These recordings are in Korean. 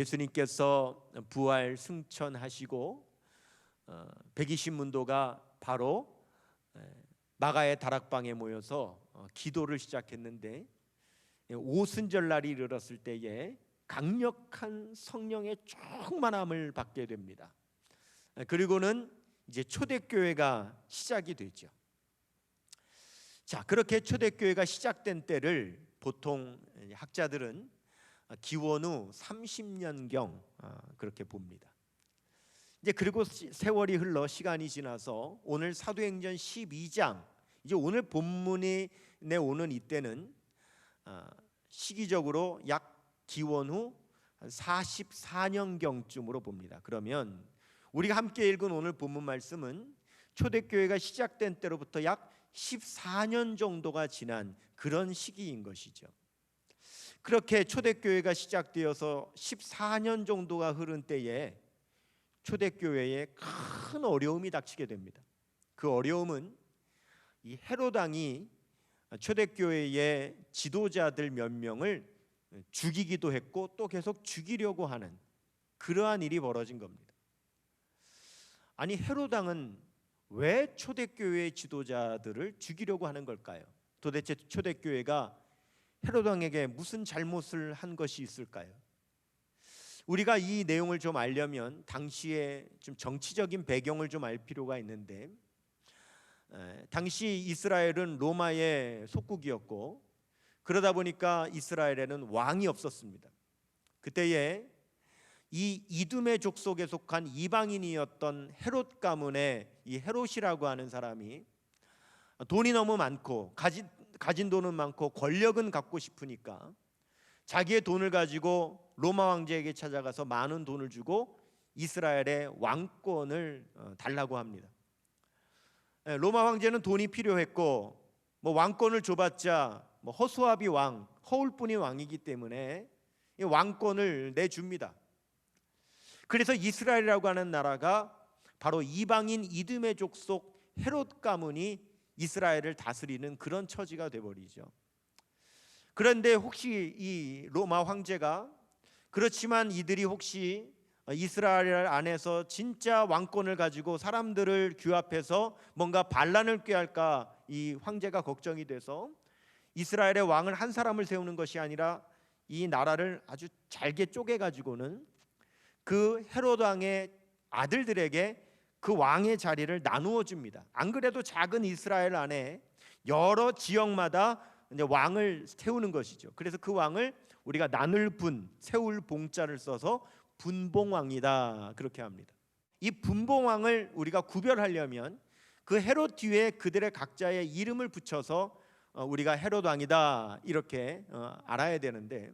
예수님께서 부활 승천하시고 120문도가 바로 마가의 다락방에 모여서 기도를 시작했는데 오순절날이 이르렀을 때에 강력한 성령의 충만함을 받게 됩니다. 그리고는 이제 초대교회가 시작이 되죠. 자, 그렇게 초대교회가 시작된 때를 보통 학자들은 기원 후 30년경 그렇게 봅니다. 이제 그리고 세월이 흘러 시간이 지나서 오늘 사도행전 12장, 이제 오늘 본문에 오는 이때는 시기적으로 약 기원 후 44년경쯤으로 봅니다. 그러면 우리가 함께 읽은 오늘 본문 말씀은 초대교회가 시작된 때로부터 약 14년 정도가 지난 그런 시기인 것이죠. 그렇게 초대교회가 시작되어서 14년 정도가 흐른 때에 초대교회에 큰 어려움이 닥치게 됩니다. 그 어려움은 이 헤롯 왕이 초대교회의 지도자들 몇 명을 죽이기도 했고 또 계속 죽이려고 하는 그러한 일이 벌어진 겁니다. 아니, 헤롯 왕은 왜 초대교회의 지도자들을 죽이려고 하는 걸까요? 도대체 초대교회가 헤롯 왕에게 무슨 잘못을 한 것이 있을까요? 우리가 이 내용을 좀 알려면 당시의 좀 정치적인 배경을 좀 알 필요가 있는데, 당시 이스라엘은 로마의 속국이었고 그러다 보니까 이스라엘에는 왕이 없었습니다. 그때에 이 이두메 족속에 속한 이방인이었던 헤롯 가문의 이 헤롯이라고 하는 사람이 돈이 너무 많고 가진 돈은 많고 권력은 갖고 싶으니까 자기의 돈을 가지고 로마 황제에게 찾아가서 많은 돈을 주고 이스라엘의 왕권을 달라고 합니다. 로마 황제는 돈이 필요했고 왕권을 줘봤자 허수아비 왕, 허울뿐인 왕이기 때문에 이 왕권을 내줍니다. 그래서 이스라엘이라고 하는 나라가 바로 이방인 이두메 족속 헤롯 가문이 이스라엘을 다스리는 그런 처지가 돼버리죠. 그런데 혹시 이 로마 황제가 그렇지만 이들이 혹시 이스라엘 안에서 진짜 왕권을 가지고 사람들을 규합해서 뭔가 반란을 꾀할까 이 황제가 걱정이 돼서 이스라엘의 왕을 한 사람을 세우는 것이 아니라 이 나라를 아주 잘게 쪼개가지고는 그 헤롯 왕의 아들들에게 그 왕의 자리를 나누어 줍니다. 안 그래도 작은 이스라엘 안에 여러 지역마다 이제 왕을 세우는 것이죠. 그래서 그 왕을 우리가 나눌 분, 세울 봉자를 써서 분봉왕이다 그렇게 합니다. 이 분봉왕을 우리가 구별하려면 그 헤롯 뒤에 그들의 각자의 이름을 붙여서 우리가 헤롯 왕이다 이렇게 알아야 되는데,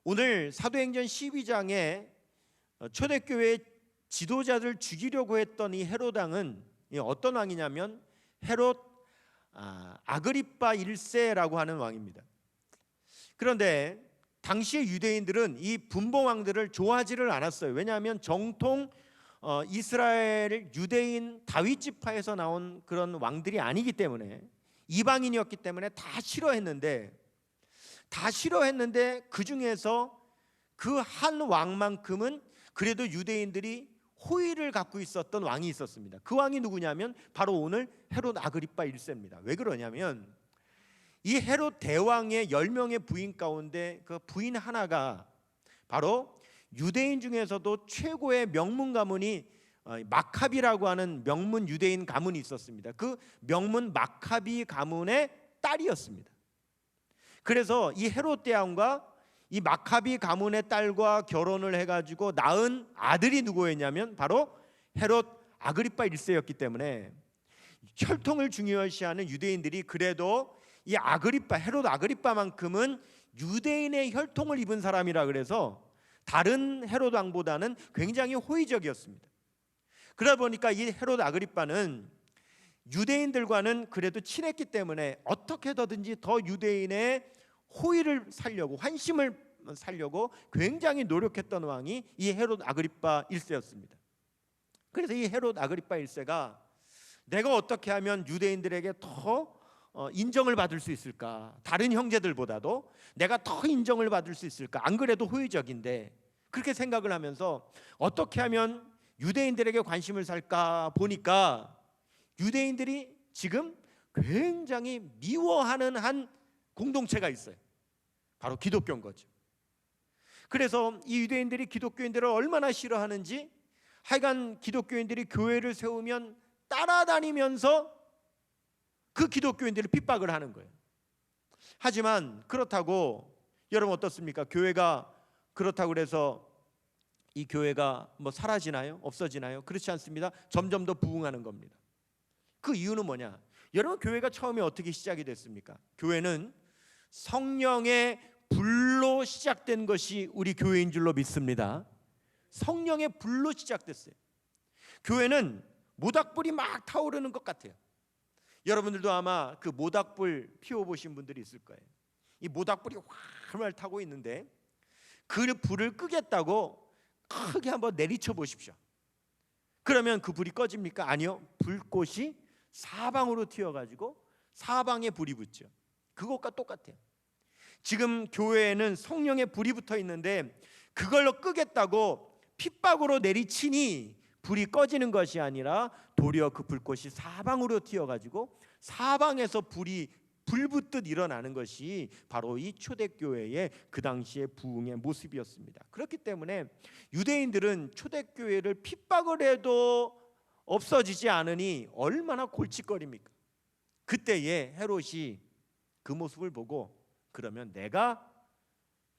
오늘 사도행전 12장에 초대교회의 지도자들 죽이려고 했던 이 헤롯 왕은 어떤 왕이냐면 헤롯 아그리빠 1세라고 하는 왕입니다. 그런데 당시의 유대인들은 이 분봉왕들을 좋아하지를 않았어요. 왜냐하면 정통 이스라엘 유대인 다윗 지파에서 나온 그런 왕들이 아니기 때문에, 이방인이었기 때문에 다 싫어했는데 그 중에서 그 한 왕만큼은 그래도 유대인들이 호의를 갖고 있었던 왕이 있었습니다. 그 왕이 누구냐면 바로 오늘 헤롯 아그리빠 1세입니다. 왜 그러냐면 이 헤롯 대왕의 10명의 부인 가운데 그 부인 하나가 바로 유대인 중에서도 최고의 명문 가문이 마카비라고 하는 명문 유대인 가문이 있었습니다. 그 명문 마카비 가문의 딸이었습니다. 그래서 이 헤롯 대왕과 이 마카비 가문의 딸과 결혼을 해가지고 낳은 아들이 누구였냐면 바로 헤롯 아그리빠 1세였기 때문에 혈통을 중요시하는 유대인들이 그래도 이 헤롯 아그리빠만큼은 유대인의 혈통을 입은 사람이라 그래서 다른 헤롯 왕보다는 굉장히 호의적이었습니다. 그러다 보니까 이 헤롯 아그리빠는 유대인들과는 그래도 친했기 때문에 어떻게 하든지 더 유대인의 호의를 살려고, 환심을 살려고 굉장히 노력했던 왕이 이 헤롯 아그리빠 1세였습니다. 그래서 이 헤롯 아그리빠 1세가 내가 어떻게 하면 유대인들에게 더 인정을 받을 수 있을까, 다른 형제들보다도 내가 더 인정을 받을 수 있을까, 안 그래도 호의적인데 그렇게 생각을 하면서 어떻게 하면 유대인들에게 관심을 살까 보니까 유대인들이 지금 굉장히 미워하는 한 공동체가 있어요. 바로 기독교인 거죠. 그래서 이 유대인들이 기독교인들을 얼마나 싫어하는지 하여간 기독교인들이 교회를 세우면 따라다니면서 그 기독교인들을 핍박을 하는 거예요. 하지만 그렇다고 여러분 어떻습니까? 교회가 그렇다고 그래서 이 교회가 뭐 사라지나요? 없어지나요? 그렇지 않습니다. 점점 더 부흥하는 겁니다. 그 이유는 뭐냐? 여러분 교회가 처음에 어떻게 시작이 됐습니까? 교회는 성령의 불로 시작된 것이 우리 교회인 줄로 믿습니다. 성령의 불로 시작됐어요. 교회는 모닥불이 막 타오르는 것 같아요. 여러분들도 아마 그 모닥불 피워보신 분들이 있을 거예요. 이 모닥불이 활활 타고 있는데 그 불을 끄겠다고 크게 한번 내리쳐 보십시오. 그러면 그 불이 꺼집니까? 아니요. 불꽃이 사방으로 튀어가지고 사방에 불이 붙죠. 그것과 똑같아요. 지금 교회에는 성령의 불이 붙어 있는데 그걸로 끄겠다고 핍박으로 내리치니 불이 꺼지는 것이 아니라 도리어 그 불꽃이 사방으로 튀어가지고 사방에서 불이 불붙듯 일어나는 것이 바로 이 초대교회의 그 당시의 부흥의 모습이었습니다. 그렇기 때문에 유대인들은 초대교회를 핍박을 해도 없어지지 않으니 얼마나 골칫거립니까? 그때에 헤롯이 그 모습을 보고 그러면 내가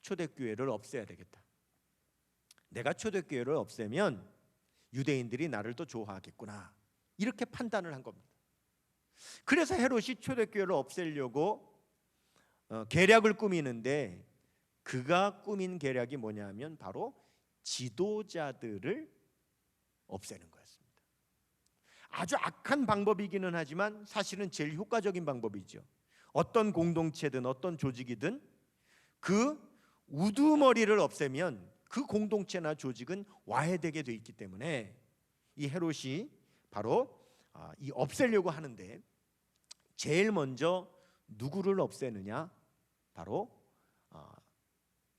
초대교회를 없애야 되겠다. 내가 초대교회를 없애면 유대인들이 나를 더 좋아하겠구나. 이렇게 판단을 한 겁니다. 그래서 헤롯이 초대교회를 없애려고 계략을 꾸미는데 그가 꾸민 계략이 뭐냐면 바로 지도자들을 없애는 거였습니다. 아주 악한 방법이기는 하지만 사실은 제일 효과적인 방법이죠. 어떤 공동체든 어떤 조직이든 그 우두머리를 없애면 그 공동체나 조직은 와해되게 돼 있기 때문에 이 헤롯이 바로 이 없애려고 하는데 제일 먼저 누구를 없애느냐? 바로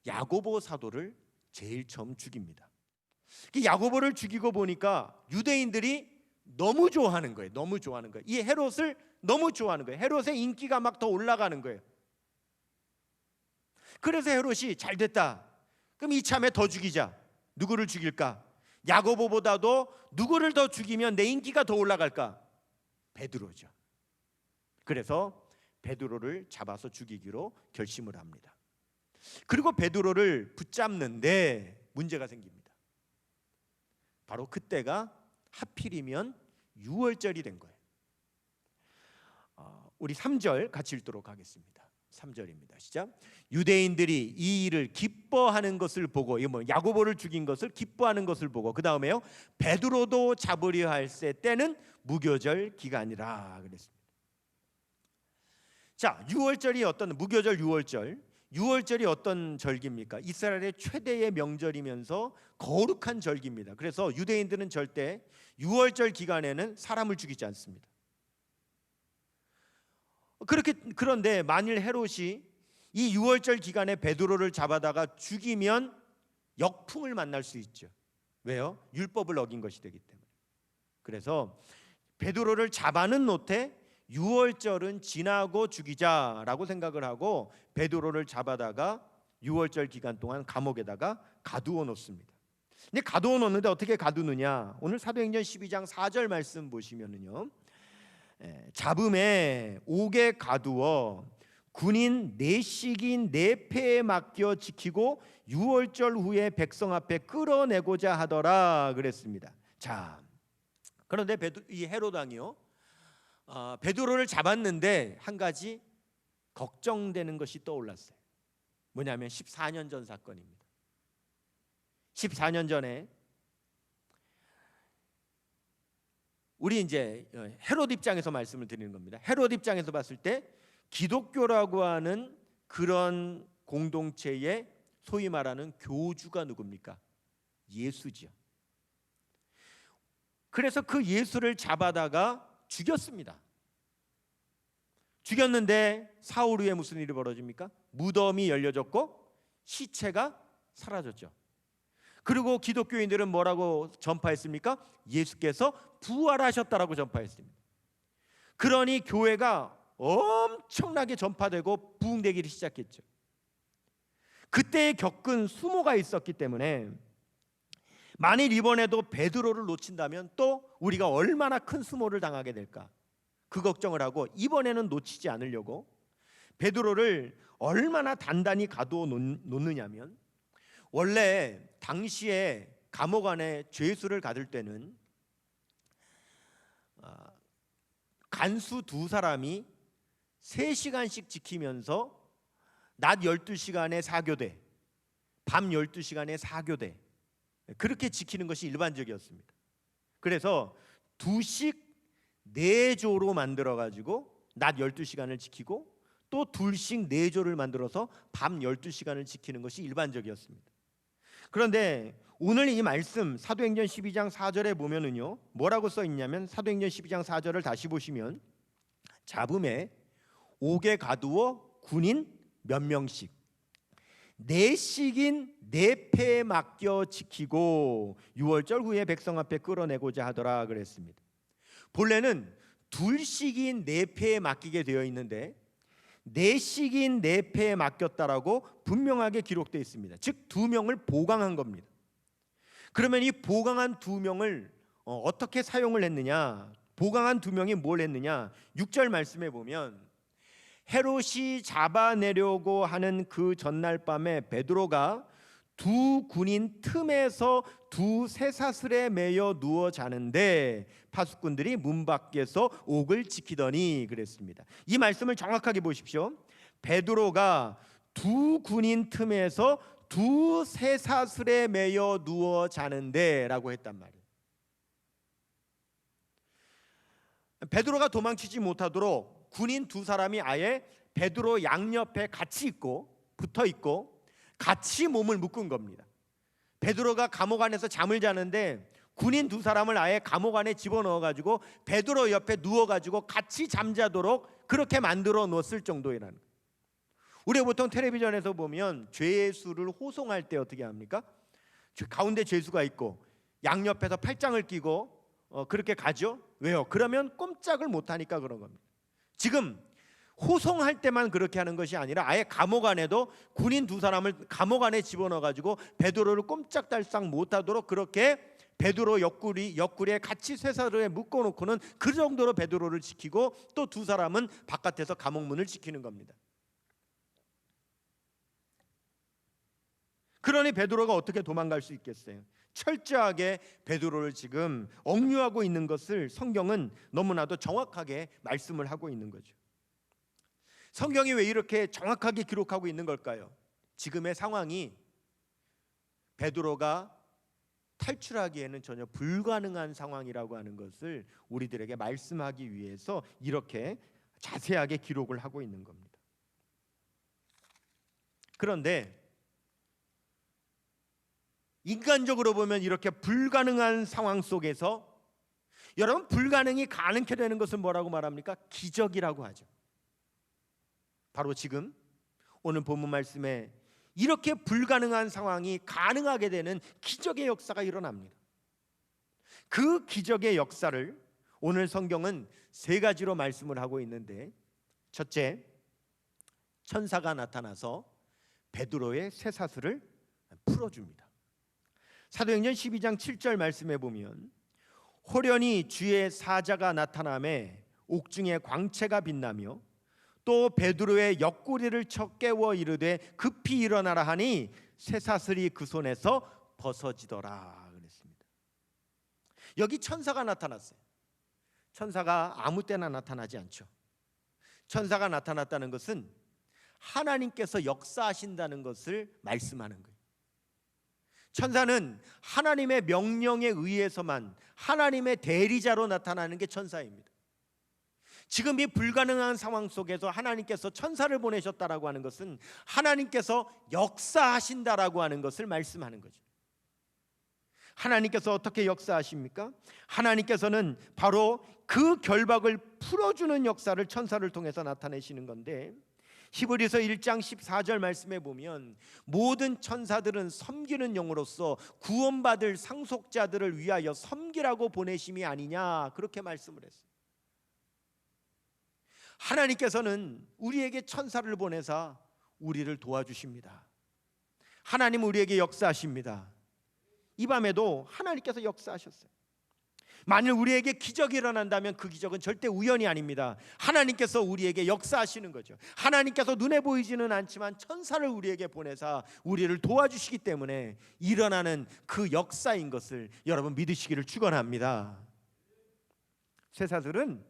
야고보 사도를 제일 처음 죽입니다. 야고보를 죽이고 보니까 유대인들이 너무 좋아하는 거예요. 너무 좋아하는 거예요. 이 헤롯을 너무 좋아하는 거예요. 헤롯의 인기가 막 더 올라가는 거예요. 그래서 헤롯이 잘 됐다. 그럼 이참에 더 죽이자. 누구를 죽일까? 야고보보다도 누구를 더 죽이면 내 인기가 더 올라갈까? 베드로죠. 그래서 베드로를 잡아서 죽이기로 결심을 합니다. 그리고 베드로를 붙잡는데 문제가 생깁니다. 바로 그때가 하필이면 유월절이 된 거예요. 우리 3절 같이 읽도록 하겠습니다. 3절입니다. 시작. 유대인들이 이 일을 기뻐하는 것을 보고, 이거 뭐 야고보를 죽인 것을 기뻐하는 것을 보고, 그 다음에요 베드로도 잡으려 할세 때는 무교절 기간이라 그랬습니다. 자, 유월절이 어떤 무교절 유월절이 어떤 절기입니까? 이스라엘의 최대의 명절이면서 거룩한 절기입니다. 그래서 유대인들은 절대 유월절 기간에는 사람을 죽이지 않습니다. 그런데 만일 헤롯이 이 유월절 기간에 베드로를 잡아다가 죽이면 역풍을 만날 수 있죠. 왜요? 율법을 어긴 것이 되기 때문에. 그래서 베드로를 잡아는 놓되 유월절은 지나고 죽이자라고 생각을 하고 베드로를 잡아다가 유월절 기간 동안 감옥에다가 가두어 놓습니다. 근데 가두어 놓는데 어떻게 가두느냐? 오늘 사도행전 12장 4절 말씀 보시면은요. 잡음에 옥에 가두어 군인 4씩인 4패에 맡겨 지키고 유월절 후에 백성 앞에 끌어내고자 하더라 그랬습니다. 자, 그런데 이 헤롯 왕이요 베드로를 잡았는데 한 가지 걱정되는 것이 떠올랐어요. 뭐냐면 14년 전 사건입니다. 14년 전에 우리 이제 헤롯 입장에서 말씀을 드리는 겁니다. 헤롯 입장에서 봤을 때 기독교라고 하는 그런 공동체의 소위 말하는 교주가 누굽니까? 예수지요. 그래서 그 예수를 잡아다가 죽였습니다. 죽였는데 사흘 후에 무슨 일이 벌어집니까? 무덤이 열려졌고 시체가 사라졌죠. 그리고 기독교인들은 뭐라고 전파했습니까? 예수께서 부활하셨다라고 전파했습니다. 그러니 교회가 엄청나게 전파되고 부흥되기 시작했죠. 그때 겪은 수모가 있었기 때문에 만일 이번에도 베드로를 놓친다면 또 우리가 얼마나 큰 수모를 당하게 될까, 그 걱정을 하고 이번에는 놓치지 않으려고 베드로를 얼마나 단단히 가두어 놓느냐면, 원래 당시에 감옥 안에 죄수를 가둘 때는 간수 두 사람이 3시간씩 지키면서 낮 12시간에 4교대, 밤 12시간에 4교대, 그렇게 지키는 것이 일반적이었습니다. 그래서 2씩 4조로 만들어 가지고 낮 12시간을 지키고 또 2씩 4조를 만들어서 밤 12시간을 지키는 것이 일반적이었습니다. 그런데 오늘 이 말씀 사도행전 12장 4절에 보면은요, 뭐라고 써 있냐면, 사도행전 12장 4절을 다시 보시면 잡음에 옥에 가두어 군인 몇 명씩 4씩인 4패에 맡겨 지키고 6월절 후에 백성 앞에 끌어내고자 하더라 그랬습니다. 본래는 2씩인 4패에 맡기게 되어 있는데 4씩인 4패에 맡겼다라고 분명하게 기록되어 있습니다. 즉 2명을 보강한 겁니다. 그러면 이 보강한 2명을 어떻게 사용을 했느냐, 보강한 2명이 뭘 했느냐, 6절 말씀에 보면 헤롯이 잡아내려고 하는 그 전날 밤에 베드로가 2 군인 틈에서 2 쇠사슬에 매여 누워 자는데 파수꾼들이 문 밖에서 옥을 지키더니 그랬습니다. 이 말씀을 정확하게 보십시오. 베드로가 2 군인 틈에서 2 쇠사슬에 매여 누워 자는데 라고 했단 말이에요. 베드로가 도망치지 못하도록 군인 2사람이 아예 베드로 양옆에 같이 있고 붙어 있고 같이 몸을 묶은 겁니다. 베드로가 감옥 안에서 잠을 자는데 군인 2사람을 아예 감옥 안에 집어넣어 가지고 베드로 옆에 누워 가지고 같이 잠자도록 그렇게 만들어 놓았을 정도이라는 거예요. 우리가 보통 텔레비전에서 보면 죄수를 호송할 때 어떻게 합니까? 가운데 죄수가 있고 양옆에서 팔짱을 끼고 그렇게 가죠. 왜요? 그러면 꼼짝을 못하니까 그런 겁니다. 지금 호송할 때만 그렇게 하는 것이 아니라 아예 감옥 안에도 군인 2사람을 감옥 안에 집어넣어 가지고 베드로를 꼼짝달싹 못하도록 그렇게 베드로 옆구리에 같이 쇠사슬에 묶어놓고는 그 정도로 베드로를 지키고 또 2사람은 바깥에서 감옥 문을 지키는 겁니다. 그러니 베드로가 어떻게 도망갈 수 있겠어요? 철저하게 베드로를 지금 억류하고 있는 것을 성경은 너무나도 정확하게 말씀을 하고 있는 거죠. 성경이 왜 이렇게 정확하게 기록하고 있는 걸까요? 지금의 상황이 베드로가 탈출하기에는 전혀 불가능한 상황이라고 하는 것을 우리들에게 말씀하기 위해서 이렇게 자세하게 기록을 하고 있는 겁니다. 그런데 인간적으로 보면 이렇게 불가능한 상황 속에서 여러분, 불가능이 가능케 되는 것은 뭐라고 말합니까? 기적이라고 하죠. 바로 지금 오늘 본문 말씀에 이렇게 불가능한 상황이 가능하게 되는 기적의 역사가 일어납니다. 그 기적의 역사를 오늘 성경은 3가지로 말씀을 하고 있는데, 첫째, 천사가 나타나서 베드로의 쇠사슬을 풀어줍니다. 사도행전 12장 7절 말씀에 보면 호련히 주의 사자가 나타나매 옥중에 광채가 빛나며 또 베드로의 옆구리를 쳐 깨워 이르되 급히 일어나라 하니 쇠사슬이 그 손에서 벗어지더라 그랬습니다. 여기 천사가 나타났어요. 천사가 아무 때나 나타나지 않죠. 천사가 나타났다는 것은 하나님께서 역사하신다는 것을 말씀하는 거예요. 천사는 하나님의 명령에 의해서만 하나님의 대리자로 나타나는 게 천사입니다. 지금 이 불가능한 상황 속에서 하나님께서 천사를 보내셨다라고 하는 것은 하나님께서 역사하신다라고 하는 것을 말씀하는 거죠. 하나님께서 어떻게 역사하십니까? 하나님께서는 바로 그 결박을 풀어주는 역사를 천사를 통해서 나타내시는 건데, 히브리서 1장 14절 말씀에 보면 모든 천사들은 섬기는 영으로서 구원받을 상속자들을 위하여 섬기라고 보내심이 아니냐, 그렇게 말씀을 했어요. 하나님께서는 우리에게 천사를 보내사 우리를 도와주십니다. 하나님 우리에게 역사하십니다. 이 밤에도 하나님께서 역사하셨어요. 만일 우리에게 기적이 일어난다면 그 기적은 절대 우연이 아닙니다. 하나님께서 우리에게 역사하시는 거죠. 하나님께서 눈에 보이지는 않지만 천사를 우리에게 보내사 우리를 도와주시기 때문에 일어나는 그 역사인 것을 여러분 믿으시기를 축원합니다. 쇠사슬은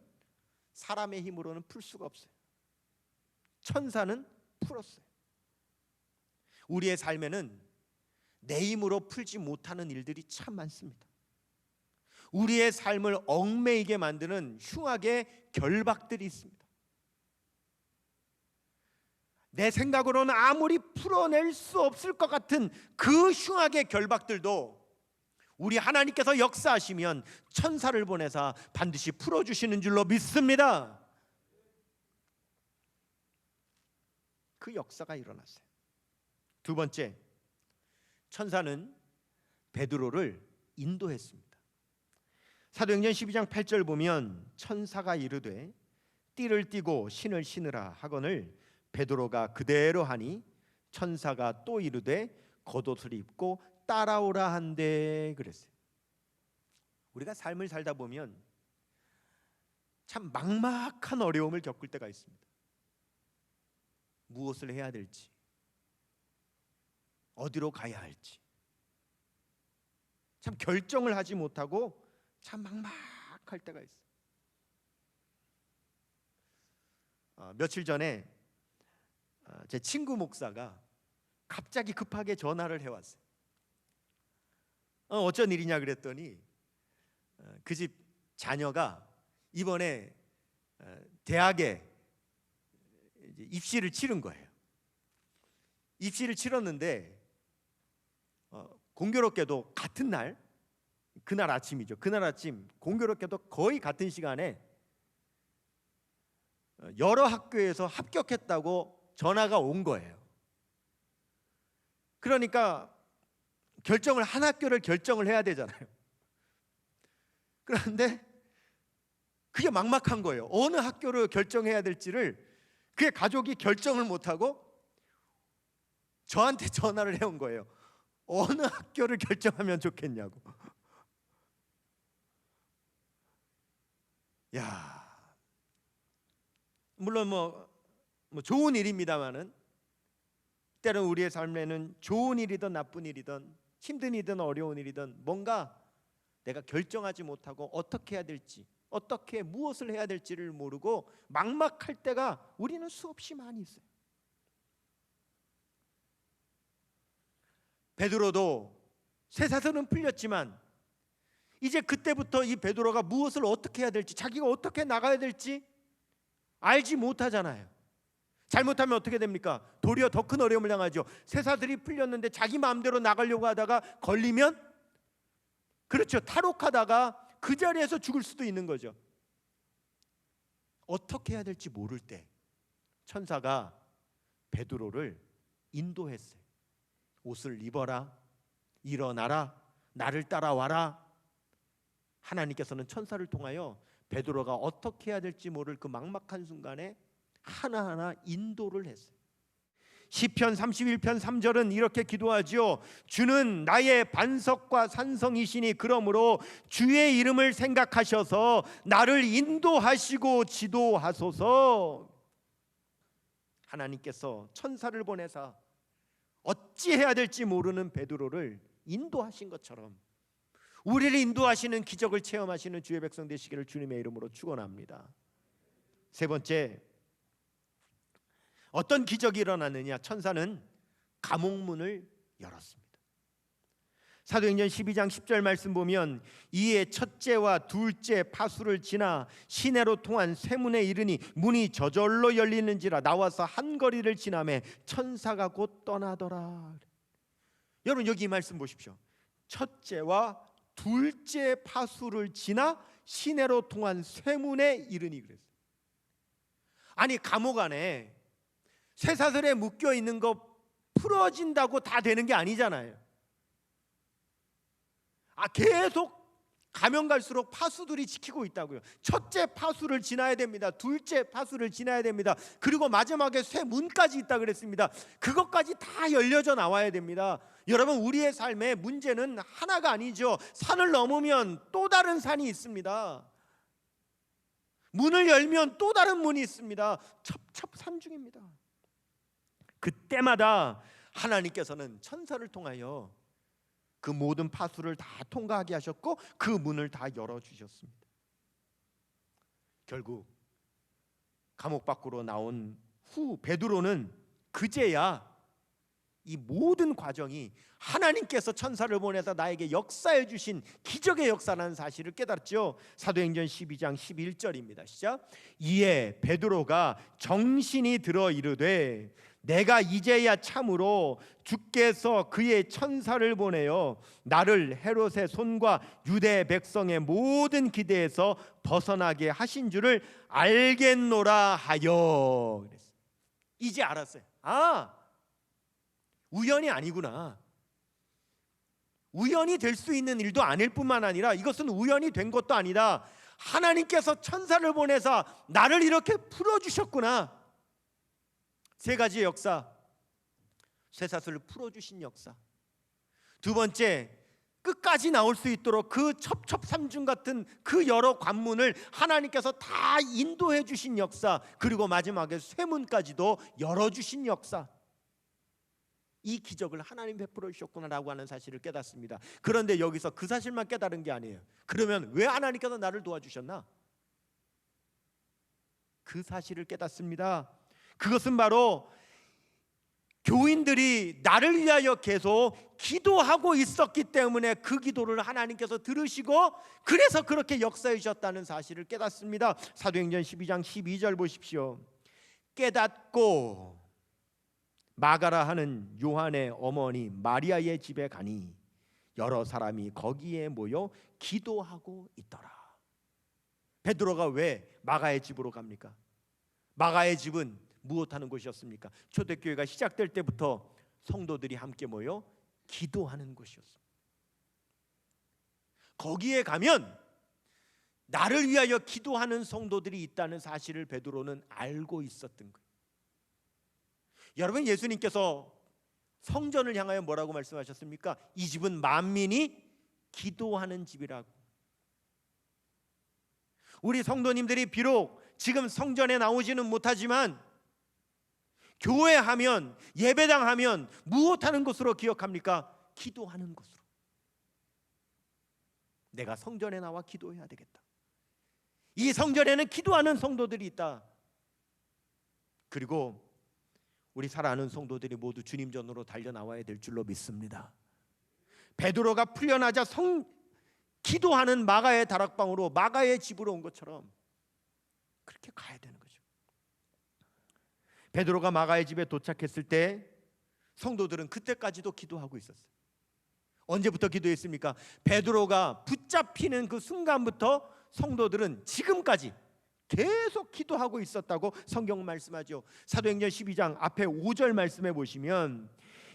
사람의 힘으로는 풀 수가 없어요. 천사는 풀었어요. 우리의 삶에는 내 힘으로 풀지 못하는 일들이 참 많습니다. 우리의 삶을 얽매이게 만드는 흉악의 결박들이 있습니다. 내 생각으로는 아무리 풀어낼 수 없을 것 같은 그 흉악의 결박들도 우리 하나님께서 역사하시면 천사를 보내사 반드시 풀어주시는 줄로 믿습니다. 그 역사가 일어났어요. 두 번째, 천사는 베드로를 인도했습니다. 사도행전 12장 8절 보면 천사가 이르되 띠를 띠고 신을 신으라 하거늘 베드로가 그대로 하니 천사가 또 이르되 겉옷을 입고 따라오라 한대 그랬어요. 우리가 삶을 살다 보면 참 막막한 어려움을 겪을 때가 있습니다. 무엇을 해야 될지, 어디로 가야 할지 참 결정을 하지 못하고 참 막막할 때가 있어요. 며칠 전에 제 친구 목사가 갑자기 급하게 전화를 해왔어요. 어쩐 일이냐 그랬더니 그 집 자녀가 이번에 대학에 입시를 치른 거예요. 입시를 치렀는데 공교롭게도 같은 날, 그날 아침이죠. 그날 아침 공교롭게도 거의 같은 시간에 여러 학교에서 합격했다고 전화가 온 거예요. 그러니까 한 학교를 결정을 해야 되잖아요. 그런데 그게 막막한 거예요. 어느 학교를 결정해야 될지를 그의 가족이 결정을 못하고 저한테 전화를 해온 거예요. 어느 학교를 결정하면 좋겠냐고. 야, 물론 뭐 좋은 일입니다만은 때로는 우리의 삶에는 좋은 일이든 나쁜 일이든 힘든 일이든 어려운 일이든 뭔가 내가 결정하지 못하고 어떻게 해야 될지, 어떻게 무엇을 해야 될지를 모르고 막막할 때가 우리는 수없이 많이 있어요. 베드로도 쇠사슬은 풀렸지만 이제 그때부터 이 베드로가 무엇을 어떻게 해야 될지, 자기가 어떻게 나가야 될지 알지 못하잖아요. 잘못하면 어떻게 됩니까? 도리어 더 큰 어려움을 당하죠. 쇠사슬이 풀렸는데 자기 마음대로 나가려고 하다가 걸리면, 그렇죠, 탈옥하다가 그 자리에서 죽을 수도 있는 거죠. 어떻게 해야 될지 모를 때 천사가 베드로를 인도했어요. 옷을 입어라, 일어나라, 나를 따라와라. 하나님께서는 천사를 통하여 베드로가 어떻게 해야 될지 모를 그 막막한 순간에 하나하나 인도를 했어요. 시편 31편 3절은 이렇게 기도하지요. 주는 나의 반석과 산성이시니 그러므로 주의 이름을 생각하셔서 나를 인도하시고 지도하소서. 하나님께서 천사를 보내사 어찌해야 될지 모르는 베드로를 인도하신 것처럼 우리를 인도하시는 기적을 체험하시는 주의 백성 되시기를 주님의 이름으로 축원합니다. 세 번째, 어떤 기적이 일어났느냐? 천사는 감옥문을 열었습니다. 사도행전 12장 10절 말씀 보면 이에 첫째와 둘째 파수를 지나 시내로 통한 쇠문에 이르니 문이 저절로 열리는지라 나와서 한 거리를 지나매 천사가 곧 떠나더라. 여러분 여기 이 말씀 보십시오. 첫째와 둘째 파수를 지나 시내로 통한 쇠문에 이르니 그랬어요. 아니 감옥 안에 쇠사슬에 묶여 있는 거 풀어진다고 다 되는 게 아니잖아요. 계속 가면 갈수록 파수들이 지키고 있다고요. 첫째 파수를 지나야 됩니다. 둘째 파수를 지나야 됩니다. 그리고 마지막에 쇠문까지 있다 그랬습니다. 그것까지 다 열려져 나와야 됩니다. 여러분, 우리의 삶의 문제는 하나가 아니죠. 산을 넘으면 또 다른 산이 있습니다. 문을 열면 또 다른 문이 있습니다. 첩첩산중입니다. 그때마다 하나님께서는 천사를 통하여 그 모든 파수를 다 통과하게 하셨고 그 문을 다 열어주셨습니다. 결국 감옥 밖으로 나온 후 베드로는 그제야 이 모든 과정이 하나님께서 천사를 보내서 나에게 역사해 주신 기적의 역사라는 사실을 깨달았죠. 사도행전 12장 11절입니다. 시작. 이에 베드로가 정신이 들어 이르되 내가 이제야 참으로 주께서 그의 천사를 보내어 나를 헤롯의 손과 유대 백성의 모든 기대에서 벗어나게 하신 줄을 알겠노라 하여. 이제 알았어요. 우연이 아니구나. 우연이 될 수 있는 일도 아닐 뿐만 아니라 이것은 우연이 된 것도 아니다. 하나님께서 천사를 보내서 나를 이렇게 풀어주셨구나. 세 가지의 역사. 쇠사슬을 풀어주신 역사. 두 번째, 끝까지 나올 수 있도록 그 첩첩삼중 같은 그 여러 관문을 하나님께서 다 인도해 주신 역사. 그리고 마지막에 쇠문까지도 열어주신 역사. 이 기적을 하나님 베풀어 주셨구나라고 하는 사실을 깨닫습니다. 그런데 여기서 그 사실만 깨달은 게 아니에요. 그러면 왜 하나님께서 나를 도와주셨나? 그 사실을 깨닫습니다. 그것은 바로 교인들이 나를 위하여 계속 기도하고 있었기 때문에 그 기도를 하나님께서 들으시고 그래서 그렇게 역사해 주셨다는 사실을 깨닫습니다. 사도행전 12장 12절 보십시오. 깨닫고 마가라 하는 요한의 어머니 마리아의 집에 가니 여러 사람이 거기에 모여 기도하고 있더라. 베드로가 왜 마가의 집으로 갑니까? 마가의 집은 무엇하는 곳이었습니까? 초대교회가 시작될 때부터 성도들이 함께 모여 기도하는 곳이었습니다. 거기에 가면 나를 위하여 기도하는 성도들이 있다는 사실을 베드로는 알고 있었던 거예요. 여러분, 예수님께서 성전을 향하여 뭐라고 말씀하셨습니까? 이 집은 만민이 기도하는 집이라고. 우리 성도님들이 비록 지금 성전에 나오지는 못하지만 교회하면, 예배당하면 무엇하는 곳으로 기억합니까? 기도하는 곳으로. 내가 성전에 나와 기도해야 되겠다. 이 성전에는 기도하는 성도들이 있다. 그리고 우리 사랑하는 성도들이 모두 주님 전으로 달려나와야 될 줄로 믿습니다. 베드로가 풀려나자 기도하는 마가의 다락방으로, 마가의 집으로 온 것처럼 그렇게 가야 되는 거죠. 베드로가 마가의 집에 도착했을 때 성도들은 그때까지도 기도하고 있었어요. 언제부터 기도했습니까? 베드로가 붙잡히는 그 순간부터 성도들은 지금까지 계속 기도하고 있었다고 성경 말씀하죠. 사도행전 12장 앞에 5절 말씀해 보시면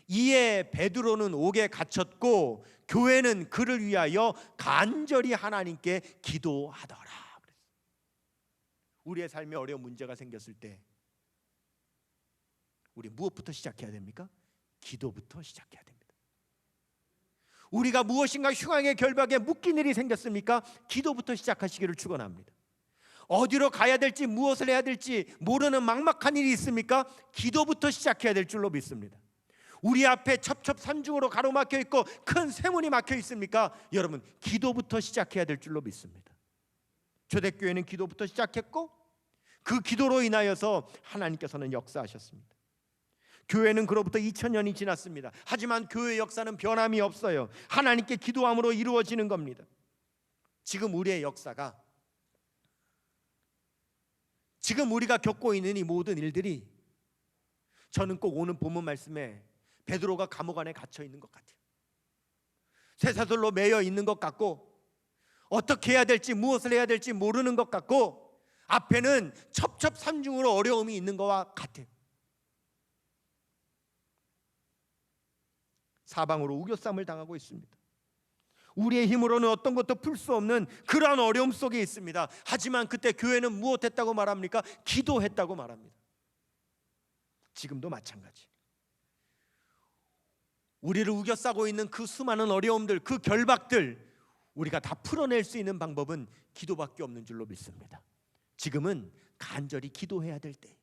이에 베드로는 옥에 갇혔고 교회는 그를 위하여 간절히 하나님께 기도하더라. 우리의 삶에 어려운 문제가 생겼을 때 우리 무엇부터 시작해야 됩니까? 기도부터 시작해야 됩니다. 우리가 무엇인가 흉악의 결박에 묶인 일이 생겼습니까? 기도부터 시작하시기를 축원합니다. 어디로 가야 될지, 무엇을 해야 될지 모르는 막막한 일이 있습니까? 기도부터 시작해야 될 줄로 믿습니다. 우리 앞에 첩첩산중으로 가로막혀 있고 큰 쇠문이 막혀 있습니까? 여러분, 기도부터 시작해야 될 줄로 믿습니다. 초대교회는 기도부터 시작했고 그 기도로 인하여서 하나님께서는 역사하셨습니다. 교회는 그로부터 2000년이 지났습니다. 하지만 교회의 역사는 변함이 없어요. 하나님께 기도함으로 이루어지는 겁니다. 지금 우리의 역사가, 지금 우리가 겪고 있는 이 모든 일들이 저는 꼭 오늘 본문 말씀에 베드로가 감옥 안에 갇혀 있는 것 같아요. 쇠사슬로 매여 있는 것 같고 어떻게 해야 될지, 무엇을 해야 될지 모르는 것 같고 앞에는 첩첩산중으로 어려움이 있는 것과 같아요. 사방으로 우겨쌈을 당하고 있습니다. 우리의 힘으로는 어떤 것도 풀 수 없는 그러한 어려움 속에 있습니다. 하지만 그때 교회는 무엇했다고 말합니까? 기도했다고 말합니다. 지금도 마찬가지. 우리를 우겨싸고 있는 그 수많은 어려움들, 그 결박들, 우리가 다 풀어낼 수 있는 방법은 기도밖에 없는 줄로 믿습니다. 지금은 간절히 기도해야 될 때.